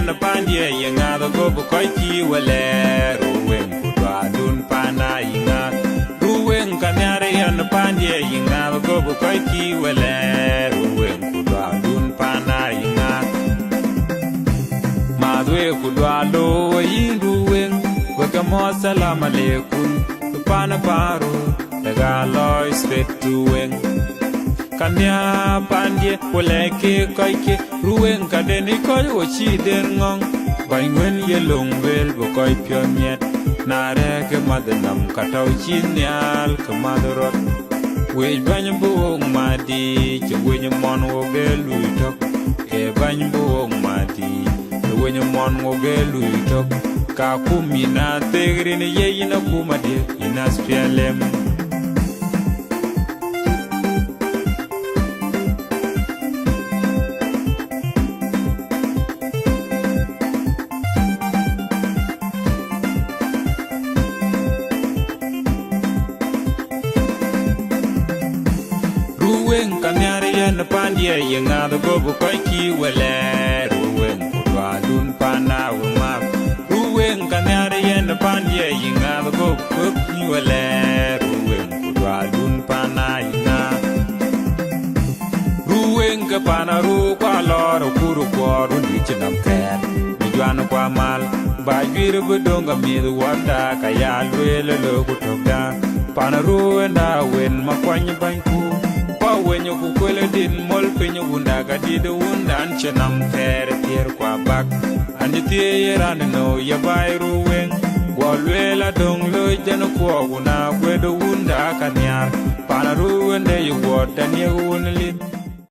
yan pandye yenga the go ko ki wele ruwen kudwa dun pana inga ruwen kanyare yan pandye yenga the go ko ki wele ruwen kudwa dun pana inga madwe kudwa lo yin ruwen weka mo salam aleikum pana paru daga loy straight to wing kanya pandye poleke koike ruwen kadeni koy ochi den ngong baingwen yelong bel bo koy piomiet nare ke madanam kataw chinyal kamadrot wej bany buong madi che wej mon wo gelu tok ke bany buong madi wej mon wo gelu tok ka kumina tegrin yeyina kumade inas pialem ruwen kanyari yen pandye yenga the gobu koiki wele ruwen kudwa dun pana uma ruwen kanyari yen pandye yenga the gobu koiki wele ruwen kudwa dun pana inga ruwen ka pana ru kwa loro kuru kwa rundi chinam ker mijwana kwa mal bajwiri budonga midu wanda kaya lwele loku tokda pana ruwen da wen makwanyi banku wenyo kukwele din mol penyo wunda gadide wunda anchenam fere tier kwa bak andi tiye rani no yabai ruwen walwela dong lo jano kwa wuna kwedo wunda akanyar pana ruwen de yu wota nye wunlin